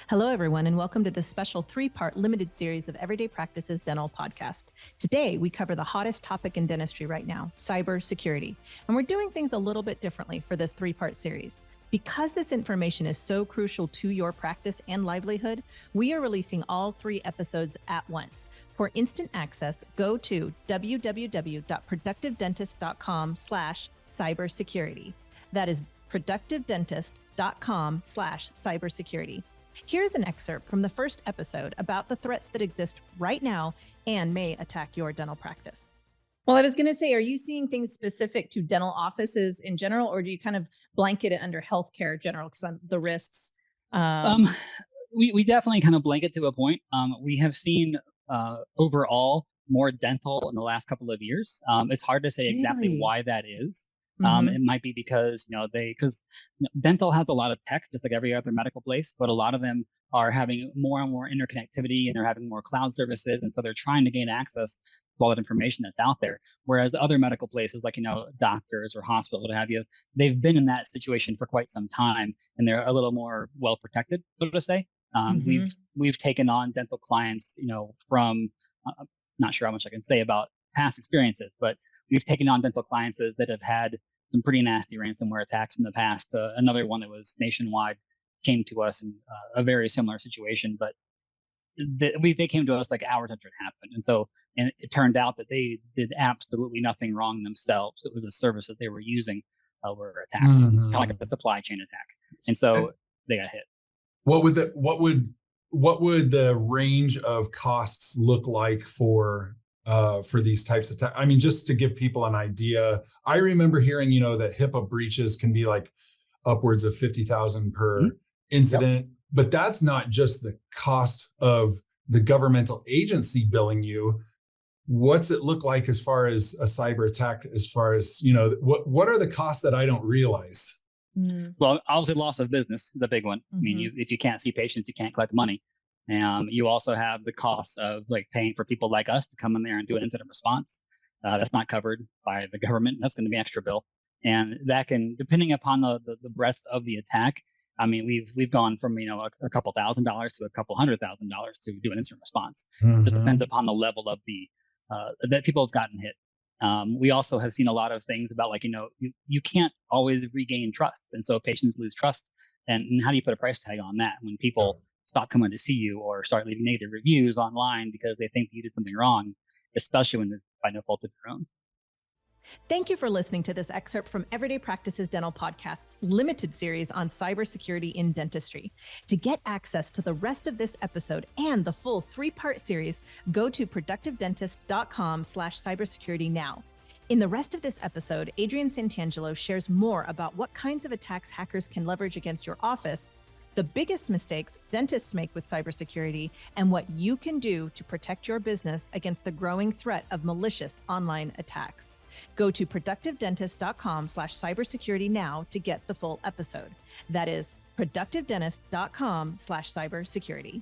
Hello, everyone, and welcome to this special three-part limited series of Everyday Practices Dental podcast. Today, we cover the hottest topic in dentistry right now, cybersecurity. And we're doing things a little bit differently for this three-part series. Because this information is so crucial to your practice and livelihood, we are releasing all 3 episodes at once. For instant access, go to www.productivedentist.com/cybersecurity. That is productivedentist.com/cybersecurity. Here's an excerpt from the first episode about the threats that exist right now and may attack your dental practice. Well, I was going to say, are you seeing things specific to dental offices in general, or do you kind of blanket it under healthcare general because the risks? We definitely kind of blanket to a point. We have seen overall more dental in the last couple of years. It's hard to say exactly why that is. It might be because, dental has a lot of tech, just like every other medical place, but a lot of them are having more and more interconnectivity and they're having more cloud services. And so they're trying to gain access to all that information that's out there. Whereas other medical places like, doctors or hospitals, what have you, they've been in that situation for quite some time and they're a little more well protected, so to say. We've taken on dental clients, from, not sure how much I can say about past experiences, but we've taken on dental clients that have had some pretty nasty ransomware attacks in the past. Another one that was nationwide came to us in a very similar situation, but they came to us like hours after it happened. And it turned out that they did absolutely nothing wrong themselves. It was a service that they were using were attacked, kind of like a supply chain attack. And so they got hit. What would the range of costs look like for these types of I mean, just to give people an idea, I remember hearing, that HIPAA breaches can be like upwards of $50,000 per incident, but that's not just the cost of the governmental agency billing you. What's it look like as far as a cyber attack, as far as, what are the costs that I don't realize? Well, obviously loss of business is a big one. I mean, if you can't see patients, you can't collect money. You also have the cost of paying for people like us to come in there and do an incident response. That's not covered by the government. That's going to be an extra bill. And that can, depending upon the breadth of the attack, I mean, we've gone from, a couple $1,000s to a couple $100,000 to do an incident response. It just depends upon the level of that people have gotten hit. We also have seen a lot of things about you can't always regain trust. And so patients lose trust. And how do you put a price tag on that when people stop coming to see you or start leaving negative reviews online because they think you did something wrong, especially when it's by no fault of your own? Thank you for listening to this excerpt from Everyday Practices Dental Podcast's limited series on cybersecurity in dentistry. To get access to the rest of this episode and the full 3-part series, go to productivedentist.com/cybersecurity now. In the rest of this episode, Adrian Santangelo shares more about what kinds of attacks hackers can leverage against your office, the biggest mistakes dentists make with cybersecurity, and what you can do to protect your business against the growing threat of malicious online attacks. Go to productivedentist.com/cybersecurity now to get the full episode. That is productivedentist.com/cybersecurity.